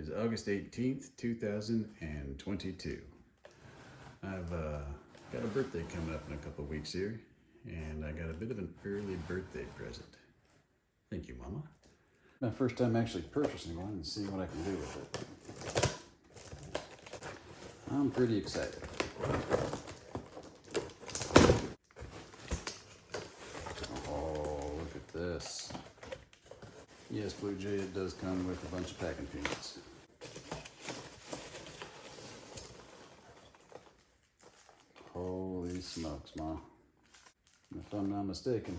is August 18th, 2022. I've got a birthday coming up in a couple of weeks here, and I got a bit of an early birthday present. Thank you, Mama. My first time actually purchasing one and seeing what I can do with it. I'm pretty excited. Oh, look at this. Yes, Blue Jay, it does come with a bunch of packing peanuts. Holy smokes, Ma. If I'm not mistaken,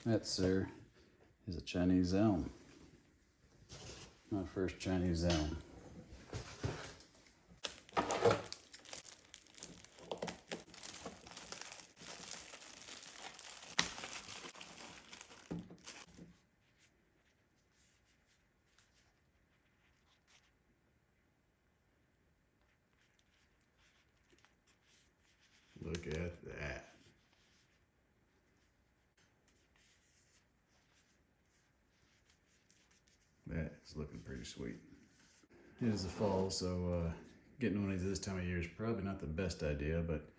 that, sir, is a Chinese Elm. My first Chinese Elm. Look at that. That is looking pretty sweet. It is the fall, so getting one of these this time of year is probably not the best idea, but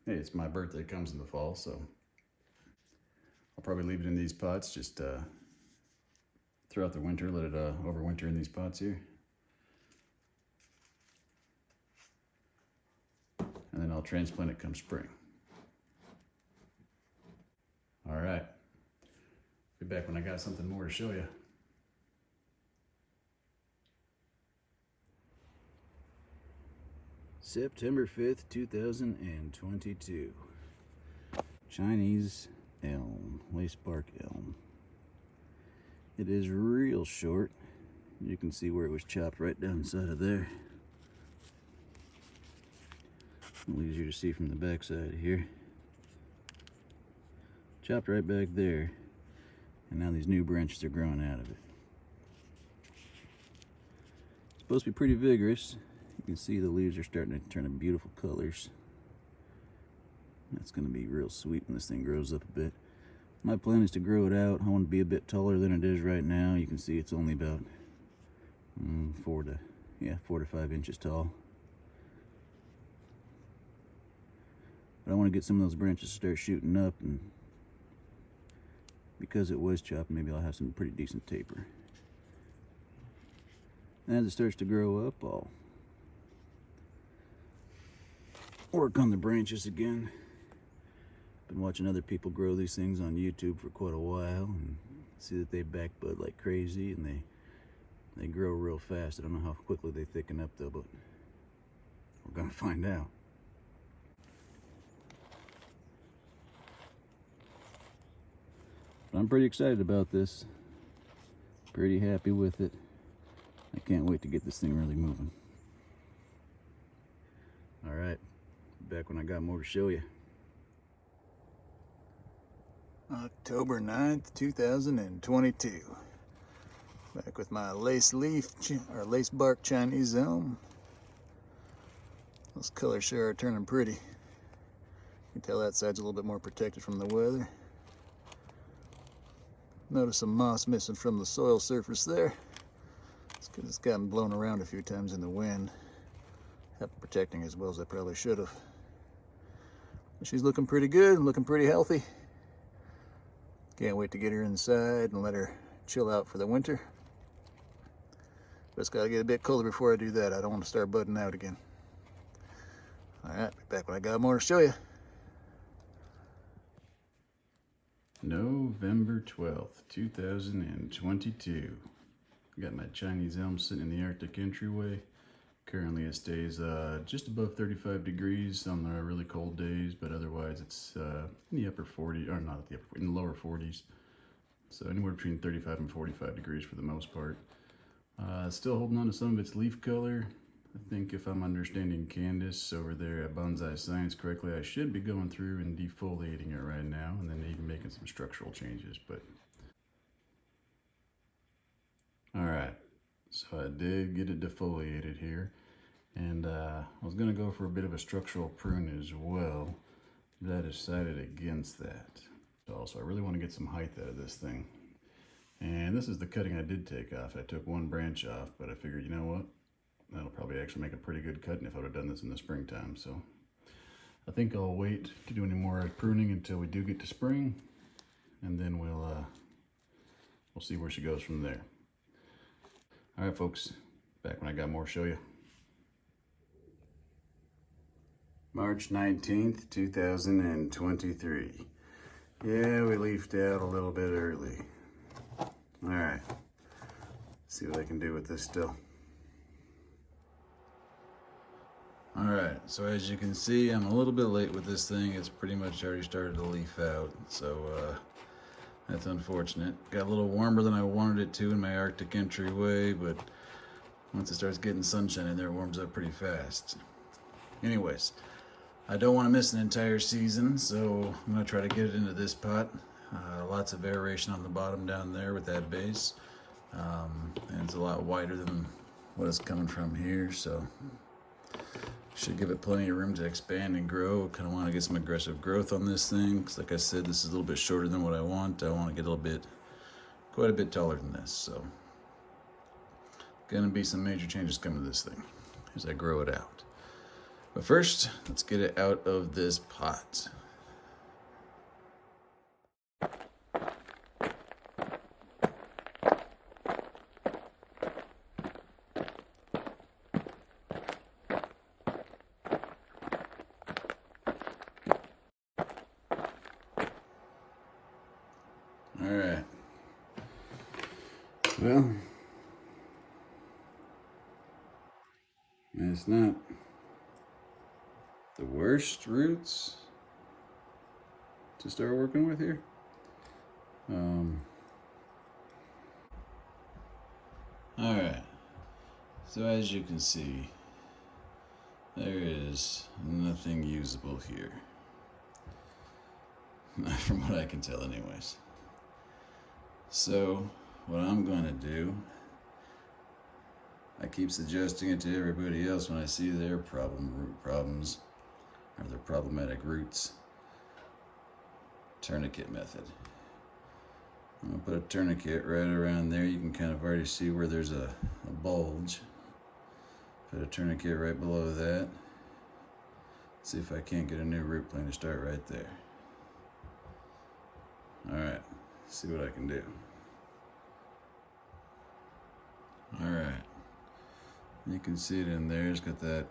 hey, it's my birthday comes in the fall, so I'll probably leave it in these pots just throughout the winter, let it overwinter in these pots here. And then I'll transplant it come spring. All right, be back when I got something more to show you. September 5th, 2022. Chinese Elm, lace bark elm. It is real short. You can see where it was chopped right down the side of there. A little easier to see from the back side here. Chopped right back there, and now these new branches are growing out of it. It's supposed to be pretty vigorous. You can see the leaves are starting to turn beautiful colors. That's going to be real sweet when this thing grows up a bit. My plan is to grow it out. I want to be a bit taller than it is right now. You can see it's only about 4 to 5 inches tall. But I want to get some of those branches to start shooting up, and because it was chopped, maybe I'll have some pretty decent taper. And as it starts to grow up, I'll work on the branches again. Been watching other people grow these things on YouTube for quite a while, and see that they back bud like crazy, and they grow real fast. I don't know how quickly they thicken up though, but we're gonna find out. But I'm pretty excited about this. Pretty happy with it. I can't wait to get this thing really moving. All right, back when I got more to show you. October 9th, 2022. Back with my lace bark Chinese Elm. Those colors sure are turning pretty. You can tell that side's a little bit more protected from the weather. Notice some moss missing from the soil surface there. It's because it's gotten blown around a few times in the wind. Haven't protecting as well as I probably should have. But she's looking pretty good, looking pretty healthy. Can't wait to get her inside and let her chill out for the winter. But it's got to get a bit colder before I do that. I don't want to start budding out again. All right, be back when I got more to show you. November 12th, 2022. Got my Chinese Elm sitting in the Arctic entryway. Currently it stays just above 35 degrees on the really cold days, but otherwise it's in the upper 40s, or not at the upper, in the lower 40s. So anywhere between 35 and 45 degrees for the most part. Still holding on to some of its leaf color. I think if I'm understanding Candace over there at Bonsai Science correctly, I should be going through and defoliating it right now, and then even making some structural changes. But all right, so I did get it defoliated here, and I was gonna go for a bit of a structural prune as well, but I decided against that. Also, I really want to get some height out of this thing. And this is the cutting I did take off. I took one branch off, but I figured, you know what? That'll probably actually make a pretty good cutting if I would have done this in the springtime. So I think I'll wait to do any more pruning until we do get to spring, and then we'll see where she goes from there. All right, folks, back when I got more to show you. March 19th, 2023. Yeah, we leafed out a little bit early. All right, see what I can do with this still. All right, so as you can see, I'm a little bit late with this thing. It's pretty much already started to leaf out, so that's unfortunate. Got a little warmer than I wanted it to in my Arctic entryway, but once it starts getting sunshine in there, it warms up pretty fast. Anyways, I don't want to miss an entire season, so I'm going to try to get it into this pot. Lots of aeration on the bottom down there with that base, and it's a lot wider than what is coming from here, so should give it plenty of room to expand and grow. Kind of want to get some aggressive growth on this thing, because like I said, this is a little bit shorter than what I want. I want to get quite a bit taller than this, so gonna be some major changes coming to this thing as I grow it out. But first, let's get it out of this pot. All right. Well, it's not the worst roots to start working with here. All right. So as you can see, there is nothing usable here. Not from what I can tell anyways. So what I'm going to do, I keep suggesting it to everybody else when I see their problems or their problematic roots. Tourniquet method. I'm going to put a tourniquet right around there. You can kind of already see where there's a bulge. Put a tourniquet right below that. See if I can't get a new root plane to start right there. Alright, see what I can do. Alright, you can see it in there. It's got that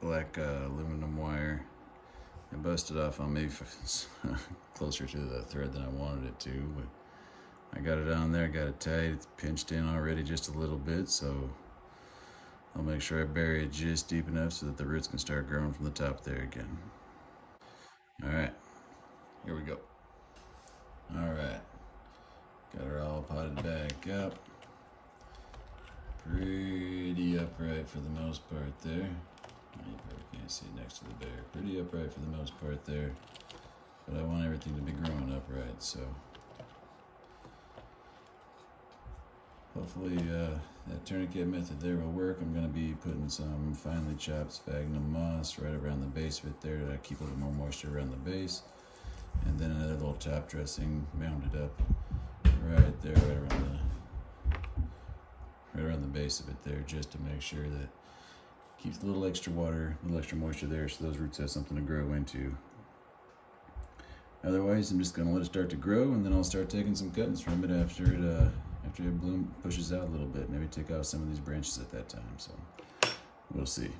black aluminum wire. I busted off on me closer to the thread than I wanted it to, but I got it on there, got it tight. It's pinched in already just a little bit, so I'll make sure I bury it just deep enough so that the roots can start growing from the top there again. Alright, here we go. Alright, got her all potted back up. Pretty upright for the most part there. You probably can't see it next to the bear. Pretty upright for the most part there. But I want everything to be growing upright, so hopefully that tourniquet method there will work. I'm going to be putting some finely chopped sphagnum moss right around the base of it there to keep a little more moisture around the base. And then another little top dressing mounded up right there, right around the base of it there, just to make sure that keeps a little extra water, a little extra moisture there, so those roots have something to grow into. Otherwise, I'm just going to let it start to grow, and then I'll start taking some cuttings from it after it bloom pushes out a little bit. Maybe take off some of these branches at that time. So we'll see.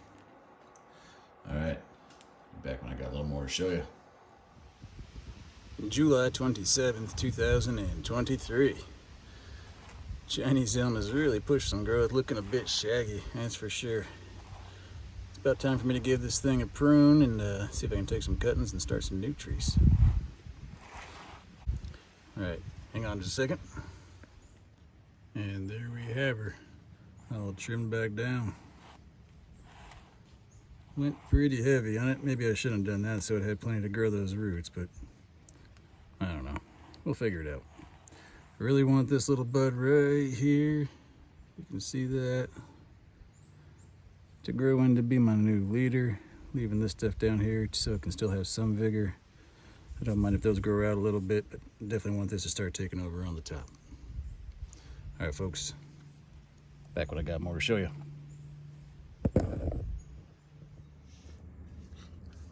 All right, back when I got a little more to show you. July 27th, 2023. Chinese Elm has really pushed some growth, looking a bit shaggy, that's for sure. It's about time for me to give this thing a prune and see if I can take some cuttings and start some new trees. Alright, hang on just a second. And there we have her, all trimmed back down. Went pretty heavy on it. Maybe I shouldn't have done that so it had plenty to grow those roots, but I don't know. We'll figure it out. I really want this little bud right here, you can see that, to grow into be my new leader. Leaving this stuff down here so it can still have some vigor. I don't mind if those grow out a little bit, but definitely want this to start taking over on the top. All right, folks, back when I got more to show you.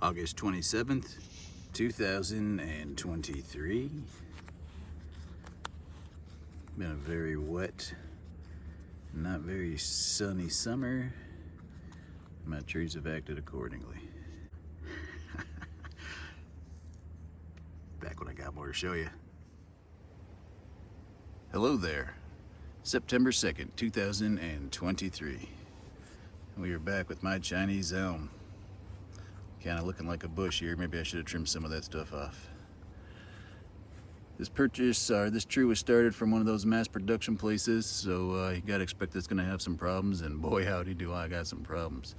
August 27th, 2023. Been a very wet, not very sunny summer. My trees have acted accordingly. Back when I got more to show you. Hello there. September 2nd, 2023. We are back with my Chinese Elm. Kind of looking like a bush here. Maybe I should have trimmed some of that stuff off. This tree was started from one of those mass production places, so you gotta expect it's gonna have some problems, and boy howdy do I got some problems.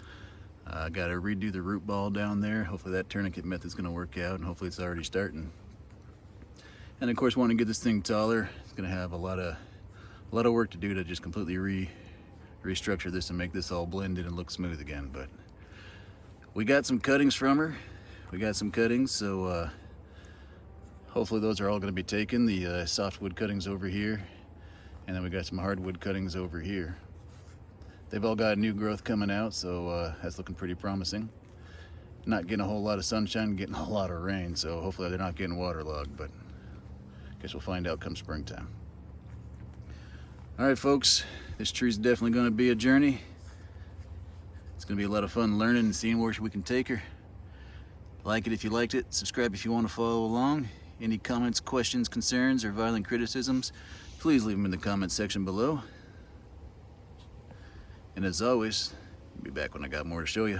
I gotta redo the root ball down there. Hopefully that tourniquet method's gonna work out, and hopefully it's already starting. And of course, want to get this thing taller. It's gonna have a lot of work to do to just completely restructure this and make this all blended and look smooth again. But we got some cuttings from her. So hopefully those are all going to be taken. The softwood cuttings over here, and then we got some hardwood cuttings over here. They've all got new growth coming out, so that's looking pretty promising. Not getting a whole lot of sunshine, getting a lot of rain, so hopefully they're not getting waterlogged, but I guess we'll find out come springtime. All right, folks, this tree's definitely going to be a journey. It's going to be a lot of fun learning and seeing where we can take her. Like it if you liked it, subscribe if you want to follow along. Any comments, questions, concerns, or violent criticisms, please leave them in the comment section below. And as always, I'll be back when I got more to show you.